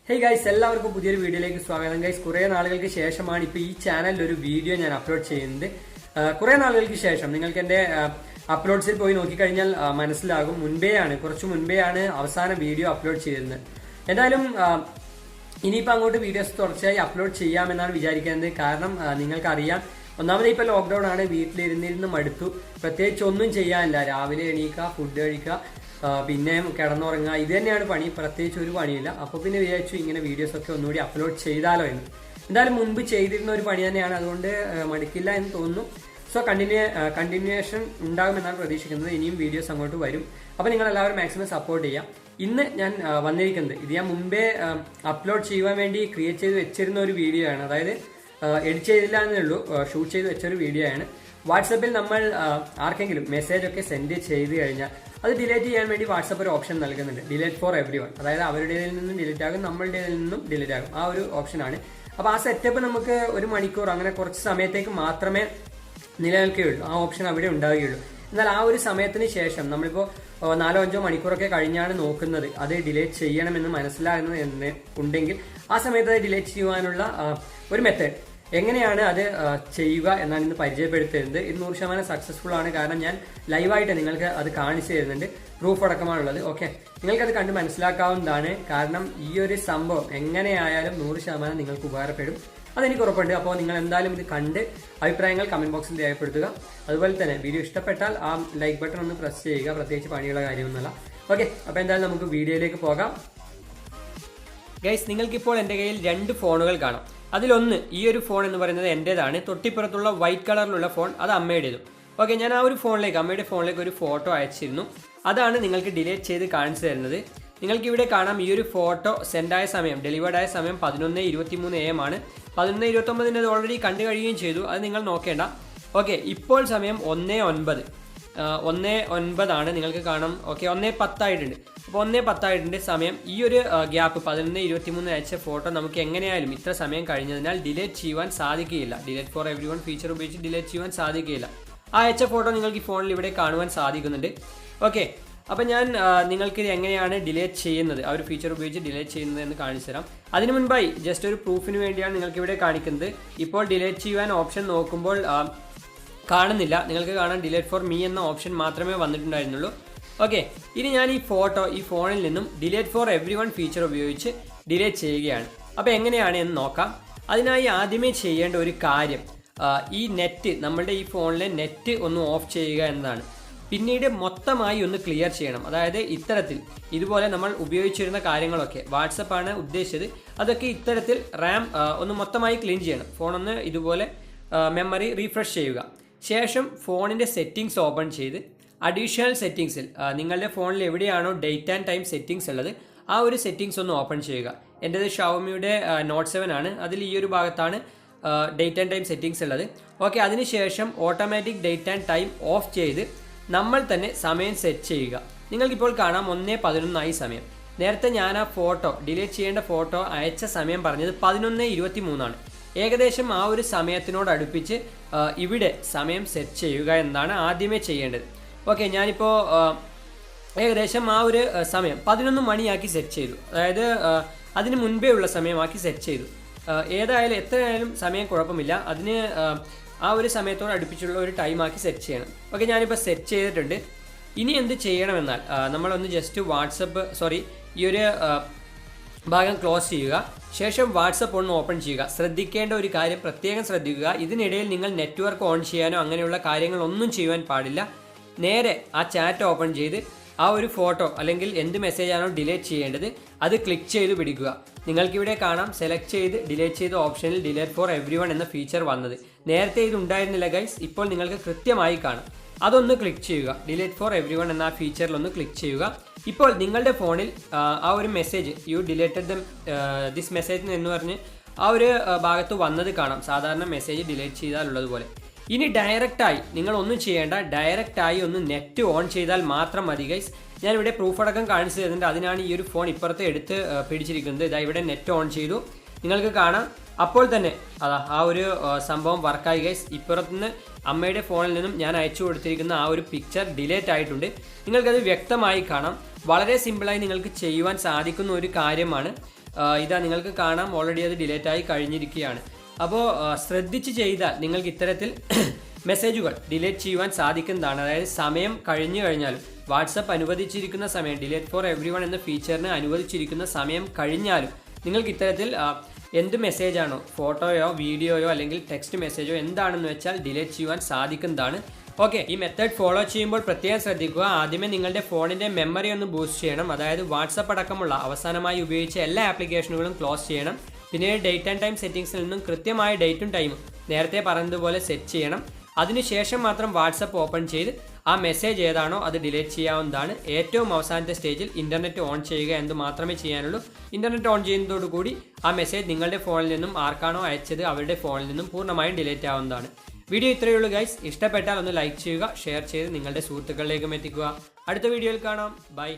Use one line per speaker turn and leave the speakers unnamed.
Hey guys, എല്ലാവർക്കും പുതിയൊരു വീഡിയോയിലേക്ക് സ്വാഗതം. ഗൈസ്, കുറേ നാളുകൾക്ക് ശേഷമാണ് ഇപ്പോൾ ഈ ചാനലിൽ ഒരു വീഡിയോ ഞാൻ അപ്ലോഡ് ചെയ്യുന്നത്. കുറേ നാളുകൾക്ക് ശേഷം നിങ്ങൾക്ക് എൻ്റെ അപ്ലോഡ്സിൽ പോയി നോക്കിക്കഴിഞ്ഞാൽ മനസ്സിലാകും. കുറച്ചു മുൻപെയാണ് അവസാന വീഡിയോ അപ്ലോഡ് ചെയ്തിരുന്നത്. എന്തായാലും ഇനിയിപ്പോൾ അങ്ങോട്ട് വീഡിയോസ് തുടർച്ചയായി അപ്ലോഡ് ചെയ്യാമെന്നാണ് വിചാരിക്കുന്നത്. കാരണം നിങ്ങൾക്കറിയാം, ഒന്നാമത് ഇപ്പോൾ ലോക്ക്ഡൗൺ ആണ്, വീട്ടിലിരുന്നിരുന്ന് മടുത്തു. പ്രത്യേകിച്ച് ഒന്നും ചെയ്യാനില്ല. രാവിലെ എണീക്കുക, ഫുഡ് കഴിക്കുക, പിന്നെ കിടന്നുറങ്ങുക, ഇത് തന്നെയാണ് പണി. പ്രത്യേകിച്ച് ഒരു പണിയില്ല. അപ്പോൾ പിന്നെ വിചാരിച്ചു ഇങ്ങനെ വീഡിയോസൊക്കെ ഒന്നുകൂടി അപ്ലോഡ് ചെയ്താലോ എന്ന്. എന്തായാലും മുൻപ് ചെയ്തിരുന്ന ഒരു പണി തന്നെയാണ്, അതുകൊണ്ട് മടുക്കില്ല എന്ന് തോന്നുന്നു. സോ കണ്ടിന്യൂവേഷൻ ഉണ്ടാകുമെന്നാണ് പ്രതീക്ഷിക്കുന്നത്. ഇനിയും വീഡിയോസ് അങ്ങോട്ട് വരും. അപ്പോൾ നിങ്ങൾ എല്ലാവരും മാക്സിമം സപ്പോർട്ട് ചെയ്യാം. ഇന്ന് ഞാൻ വന്നിരിക്കുന്നത്, ഇത് ഞാൻ മുമ്പേ അപ്ലോഡ് ചെയ്യുവാൻ വേണ്ടി ക്രിയേറ്റ് ചെയ്ത് വെച്ചിരുന്ന ഒരു വീഡിയോ ആണ്. അതായത് എഡിറ്റ് ചെയ്തില്ല എന്നേ ഉള്ളൂ, ഷൂട്ട് ചെയ്ത് വെച്ചൊരു വീഡിയോ ആണ്. വാട്സപ്പിൽ നമ്മൾ ആർക്കെങ്കിലും മെസ്സേജ് ഒക്കെ സെൻഡ് ചെയ്ത് കഴിഞ്ഞാൽ അത് ഡിലീറ്റ് ചെയ്യാൻ വേണ്ടി വാട്സപ്പ് ഒരു ഓപ്ഷൻ നൽകുന്നുണ്ട്, ഡിലീറ്റ് ഫോർ എവ്രി വൺ. അതായത് അവരുടേതിൽ നിന്നും ഡിലീറ്റ് ആകും, നമ്മളുടേതിൽ നിന്നും ഡിലീറ്റ് ആകും. ആ ഒരു ഓപ്ഷനാണ്. അപ്പോൾ ആ സെറ്റപ്പ് നമുക്ക് ഒരു മണിക്കൂർ അങ്ങനെ കുറച്ച് സമയത്തേക്ക് മാത്രമേ നിലനിൽക്കുകയുള്ളൂ. ആ ഓപ്ഷൻ അവിടെ ഉണ്ടാവുകയുള്ളൂ. എന്നാൽ ആ ഒരു സമയത്തിന് ശേഷം നമ്മളിപ്പോൾ 4-5 മണിക്കൂറൊക്കെ കഴിഞ്ഞാണ് നോക്കുന്നത് അത് ഡിലീറ്റ് ചെയ്യണമെന്ന് മനസ്സിലാകുന്നത് എന്ന് ഉണ്ടെങ്കിൽ ആ സമയത്ത് അത് ഡിലീറ്റ് ചെയ്യുവാനുള്ള ഒരു മെത്തേഡ് എങ്ങനെയാണ് അത് ചെയ്യുക എന്നാണ് ഇന്ന് പരിചയപ്പെടുത്തുന്നത്. ഇത് 100% സക്സസ്ഫുൾ ആണ്. കാരണം ഞാൻ ലൈവായിട്ട് നിങ്ങൾക്ക് അത് കാണിച്ചു തരുന്നുണ്ട്, പ്രൂഫ് അടക്കമാണുള്ളത്. ഓക്കെ, നിങ്ങൾക്കത് കണ്ട് മനസ്സിലാക്കാവുന്നതാണ്. കാരണം ഈ ഒരു സംഭവം എങ്ങനെയായാലും 100% നിങ്ങൾക്ക് ഉപകാരപ്പെടും, അതെനിക്ക് ഉറപ്പുണ്ട്. അപ്പോൾ നിങ്ങൾ എന്തായാലും ഇത് കണ്ട് അഭിപ്രായങ്ങൾ കമന്റ് ബോക്സിൽ രേഖപ്പെടുത്തുക. അതുപോലെ തന്നെ വീഡിയോ ഇഷ്ടപ്പെട്ടാൽ ആ ലൈക്ക് ബട്ടൺ ഒന്ന് പ്രസ് ചെയ്യുക, പ്രത്യേകിച്ച് പണിയുള്ള കാര്യമൊന്നുമല്ല. ഓക്കെ, അപ്പോൾ എന്തായാലും നമുക്ക് വീഡിയോയിലേക്ക് പോകാം. ഗൈസ്, നിങ്ങൾക്കിപ്പോൾ എൻ്റെ കയ്യിൽ 2 ഫോണുകൾ കാണാം. അതിലൊന്ന്, ഈ ഒരു ഫോൺ എന്ന് പറയുന്നത് എൻ്റേതാണ്. തൊട്ടിപ്പുറത്തുള്ള വൈറ്റ് കളറിലുള്ള ഫോൺ അത് അമ്മയുടേതും. ഓക്കെ, ഞാൻ ആ ഒരു ഫോണിലേക്ക്, അമ്മയുടെ ഫോണിലേക്ക് ഒരു ഫോട്ടോ അയച്ചിരുന്നു. അതാണ് നിങ്ങൾക്ക് ഡിലീറ്റ് ചെയ്ത് കാണിച്ചു തരുന്നത്. നിങ്ങൾക്കിവിടെ കാണാം, ഈ ഒരു ഫോട്ടോ സെൻഡായ സമയം, ഡെലിവേർഡ് ആയ സമയം 11:23 AM ആണ്. 11:29 അത് ഓൾറെഡി കണ്ടു കഴിയുകയും ചെയ്തു, അത് നിങ്ങൾ നോക്കേണ്ട. ഓക്കെ, ഇപ്പോൾ സമയം 1:09 ആണ്, നിങ്ങൾക്ക് കാണാം. ഓക്കെ, 1:10 ആയിട്ടുണ്ട്. അപ്പോൾ 1:10 ആയിട്ടുണ്ട് സമയം. ഈ ഒരു ഗ്യാപ്പ് 11:23 അയച്ച ഫോട്ടോ നമുക്ക് എങ്ങനെയായാലും ഇത്ര സമയം കഴിഞ്ഞതിനാൽ ഡിലീറ്റ് ചെയ്യുവാൻ സാധിക്കുകയില്ല. Delete for every one feature ഉപയോഗിച്ച് ഡിലീറ്റ് ചെയ്യുവാൻ സാധിക്കുകയില്ല. ആ അയച്ച ഫോട്ടോ നിങ്ങൾക്ക് ഈ ഫോണിൽ ഇവിടെ കാണുവാൻ സാധിക്കുന്നുണ്ട്. ഓക്കെ, അപ്പോൾ ഞാൻ നിങ്ങൾക്ക് ഇത് എങ്ങനെയാണ് ഡിലീറ്റ് ചെയ്യുന്നത്, ആ ഒരു ഫീച്ചർ ഉപയോഗിച്ച് ഡിലീറ്റ് ചെയ്യുന്നത് എന്ന് കാണിച്ചു തരാം. അതിനു മുൻപായി ജസ്റ്റ് ഒരു പ്രൂഫിന് വേണ്ടിയാണ് നിങ്ങൾക്ക് ഇവിടെ കാണിക്കുന്നത്. ഇപ്പോൾ ഡിലീറ്റ് ചെയ്യുവാൻ ഓപ്ഷൻ നോക്കുമ്പോൾ കാണുന്നില്ല. നിങ്ങൾക്ക് കാണാൻ ഡിലീറ്റ് ഫോർ മീ എന്ന ഓപ്ഷൻ മാത്രമേ വന്നിട്ടുണ്ടായിരുന്നുള്ളൂ. ഓക്കെ, ഇനി ഞാൻ ഈ ഫോട്ടോ ഈ ഫോണിൽ നിന്നും delete for every one feature ഉപയോഗിച്ച് ഡിലീറ്റ് ചെയ്യുകയാണ്. അപ്പോൾ എങ്ങനെയാണ് എന്ന് നോക്കാം. അതിനായി ആദ്യമേ ചെയ്യേണ്ട ഒരു കാര്യം, ഈ നെറ്റ്, നമ്മളുടെ ഈ ഫോണിലെ നെറ്റ് ഒന്ന് ഓഫ് ചെയ്യുക എന്നതാണ്. പിന്നീട് മൊത്തമായി ഒന്ന് ക്ലിയർ ചെയ്യണം. അതായത് ഇത്തരത്തിൽ ഇതുപോലെ നമ്മൾ ഉപയോഗിച്ചിരുന്ന കാര്യങ്ങളൊക്കെ, വാട്സപ്പാണ് ഉദ്ദേശിച്ചത്, അതൊക്കെ ഇത്തരത്തിൽ റാം ഒന്ന് മൊത്തമായി ക്ലീൻ ചെയ്യണം. ഫോണൊന്ന് ഇതുപോലെ മെമ്മറി റീഫ്രഷ് ചെയ്യുക. ശേഷം ഫോണിൻ്റെ സെറ്റിങ്സ് ഓപ്പൺ ചെയ്ത് അഡീഷണൽ സെറ്റിങ്സിൽ നിങ്ങളുടെ ഫോണിൽ എവിടെയാണോ ഡേറ്റ് ആൻഡ് ടൈം സെറ്റിങ്സ് ഉള്ളത് ആ ഒരു സെറ്റിങ്സ് ഒന്ന് ഓപ്പൺ ചെയ്യുക. എൻ്റേത് ഷവോമിയുടെ Note 7 ആണ്. അതിൽ ഈ ഒരു ഭാഗത്താണ് ഡേറ്റ് ആൻഡ് ടൈം സെറ്റിങ്സ് ഉള്ളത്. ഓക്കെ, അതിനുശേഷം automatic date and time of ചെയ്ത് നമ്മൾ തന്നെ സമയം സെറ്റ് ചെയ്യുക. നിങ്ങൾക്കിപ്പോൾ കാണാം 1:11 സമയം. നേരത്തെ ഞാൻ ആ ഫോട്ടോ, ഡിലീറ്റ് ചെയ്യേണ്ട ഫോട്ടോ അയച്ച സമയം പറഞ്ഞത് 11:23 ആണ്. ഏകദേശം ആ ഒരു സമയത്തിനോടടുപ്പിച്ച് ഇവിടെ സമയം സെറ്റ് ചെയ്യുക എന്നതാണ് ആദ്യമേ ചെയ്യേണ്ടത്. ഓക്കെ, ഞാനിപ്പോൾ ഏകദേശം ആ ഒരു സമയം 11 മണിയാക്കി സെറ്റ് ചെയ്തു. അതായത് അതിന് മുൻപേ ഉള്ള സമയമാക്കി സെറ്റ് ചെയ്തു. ഏതായാലും എത്രയായാലും സമയം കുഴപ്പമില്ല, അതിന് ആ ഒരു സമയത്തോട് അടുപ്പിച്ചുള്ള ഒരു ടൈമാക്കി സെറ്റ് ചെയ്യണം. ഓക്കെ, ഞാനിപ്പോൾ സെറ്റ് ചെയ്തിട്ടുണ്ട്. ഇനി എന്ത് ചെയ്യണമെന്നാൽ നമ്മളൊന്ന് ജസ്റ്റ് ഈ ഒരു ഭാഗം ക്ലോസ് ചെയ്യുക. ശേഷം വാട്സപ്പ് ഒന്ന് ഓപ്പൺ ചെയ്യുക. ശ്രദ്ധിക്കേണ്ട ഒരു കാര്യം പ്രത്യേകം ശ്രദ്ധിക്കുക, ഇതിനിടയിൽ നിങ്ങൾ നെറ്റ്വർക്ക് ഓൺ ചെയ്യാനോ അങ്ങനെയുള്ള കാര്യങ്ങളൊന്നും ചെയ്യുവാൻ പാടില്ല. നേരെ ആ ചാറ്റ് ഓപ്പൺ ചെയ്ത് ആ ഒരു ഫോട്ടോ അല്ലെങ്കിൽ എന്ത് മെസ്സേജാണോ ഡിലീറ്റ് ചെയ്യേണ്ടത് അത് ക്ലിക്ക് ചെയ്ത് പിടിക്കുക. നിങ്ങൾക്കിവിടെ കാണാം, സെലക്ട് ചെയ്ത് ഡിലീറ്റ് ചെയ്ത ഓപ്ഷനിൽ ഡിലീറ്റ് ഫോർ എവ്രി വൺ എന്ന ഫീച്ചർ വന്നത്. നേരത്തെ ഇത് ഉണ്ടായിരുന്നില്ല ഗൈസ്, ഇപ്പോൾ നിങ്ങൾക്ക് കൃത്യമായി കാണാം. അതൊന്ന് ക്ലിക്ക് ചെയ്യുക. ഡിലീറ്റ് ഫോർ എവ്രി വൺ എന്ന ആ ഫീച്ചറിലൊന്ന് ക്ലിക്ക് ചെയ്യുക. ഇപ്പോൾ നിങ്ങളുടെ ഫോണിൽ ആ ഒരു message, you deleted this message എന്ന് പറഞ്ഞ് ആ ഒരു ഭാഗത്ത് വന്നത് കാണാം, സാധാരണ മെസ്സേജ് ഡിലീറ്റ് ചെയ്താലുള്ളതുപോലെ. ഇനി ഡയറക്റ്റായി നിങ്ങളൊന്നും ചെയ്യേണ്ട, ഡയറക്റ്റായി ഒന്ന് നെറ്റ് ഓൺ ചെയ്താൽ മാത്രം മതി ഗൈസ്. ഞാനിവിടെ പ്രൂഫ് അടക്കം കാണിച്ചു തരുന്നുണ്ട്. അതിനാണ് ഈ ഒരു ഫോൺ ഇപ്പുറത്ത് എടുത്ത് പിടിച്ചിരിക്കുന്നത്. ഇതാ ഇവിടെ നെറ്റ് ഓൺ ചെയ്തു, നിങ്ങൾക്ക് കാണാം. അപ്പോൾ തന്നെ ആ ഒരു സംഭവം വർക്കായി ഗൈസ്. ഇപ്പുറത്തുനിന്ന് അമ്മയുടെ ഫോണിൽ നിന്നും ഞാൻ അയച്ചു കൊടുത്തിരിക്കുന്ന ആ ഒരു പിക്ചർ ഡിലീറ്റ് ആയിട്ടുണ്ട്. നിങ്ങൾക്കത് വ്യക്തമായി കാണാം. വളരെ സിമ്പിളായി നിങ്ങൾക്ക് ചെയ്യുവാൻ സാധിക്കുന്ന ഒരു കാര്യമാണ്. ഇതാ നിങ്ങൾക്ക് കാണാം ഓൾറെഡി അത് ഡിലീറ്റ് ആയി കഴിഞ്ഞിരിക്കുകയാണ്. അപ്പോൾ ശ്രദ്ധിച്ച് ചെയ്താൽ നിങ്ങൾക്ക് ഇത്തരത്തിൽ മെസ്സേജുകൾ ഡിലീറ്റ് ചെയ്യുവാൻ സാധിക്കുന്നതാണ്. അതായത് സമയം കഴിഞ്ഞു കഴിഞ്ഞാലും വാട്സപ്പ് അനുവദിച്ചിരിക്കുന്ന സമയം ഡിലീറ്റ് ഫോർ എവ്രി വൺ എന്ന ഫീച്ചറിന് അനുവദിച്ചിരിക്കുന്ന സമയം കഴിഞ്ഞാലും നിങ്ങൾക്ക് ഇത്തരത്തിൽ എന്ത് മെസ്സേജാണോ, ഫോട്ടോയോ വീഡിയോയോ അല്ലെങ്കിൽ ടെക്സ്റ്റ് മെസ്സേജോ എന്താണെന്ന് വെച്ചാൽ ഡിലീറ്റ് ചെയ്യുവാൻ സാധിക്കുന്നതാണ്. ഓക്കെ, ഈ മെത്തേഡ് ഫോളോ ചെയ്യുമ്പോൾ പ്രത്യേകം ശ്രദ്ധിക്കുക. ആദ്യമേ നിങ്ങളുടെ ഫോണിൻ്റെ മെമ്മറി ഒന്ന് ബൂസ്റ്റ് ചെയ്യണം. അതായത് വാട്സപ്പ് അടക്കമുള്ള അവസാനമായി ഉപയോഗിച്ച എല്ലാ ആപ്ലിക്കേഷനുകളും ക്ലോസ് ചെയ്യണം. പിന്നീട് ഡേറ്റ് ആൻഡ് ടൈം സെറ്റിംഗ്സിൽ നിന്നും കൃത്യമായ ഡേറ്റും ടൈമും നേരത്തെ പറഞ്ഞതുപോലെ സെറ്റ് ചെയ്യണം. അതിനുശേഷം മാത്രം വാട്സപ്പ് ഓപ്പൺ ചെയ്ത് ആ മെസ്സേജ് ഏതാണോ അത് ഡിലീറ്റ് ചെയ്യാവുന്നതാണ്. ഏറ്റവും അവസാനത്തെ സ്റ്റേജിൽ ഇൻ്റർനെറ്റ് ഓൺ ചെയ്യുക എന്ന് മാത്രമേ ചെയ്യാനുള്ളൂ. ഇൻ്റർനെറ്റ് ഓൺ ചെയ്യുന്നതോടുകൂടി ആ മെസ്സേജ് നിങ്ങളുടെ ഫോണിൽ നിന്നും ആർക്കാണോ അയച്ചത് അവരുടെ ഫോണിൽ നിന്നും പൂർണ്ണമായും ഡിലീറ്റ് ആവുന്നതാണ്. വീഡിയോ ഇത്രയേ ഉള്ളൂ ഗൈസ്. ഇഷ്ടപ്പെട്ടാൽ ഒന്ന് ലൈക്ക് ചെയ്യുക, ഷെയർ ചെയ്ത് നിങ്ങളുടെ സുഹൃത്തുക്കളിലേക്കും എത്തിക്കുക. അടുത്ത വീഡിയോയിൽ കാണാം. ബൈ.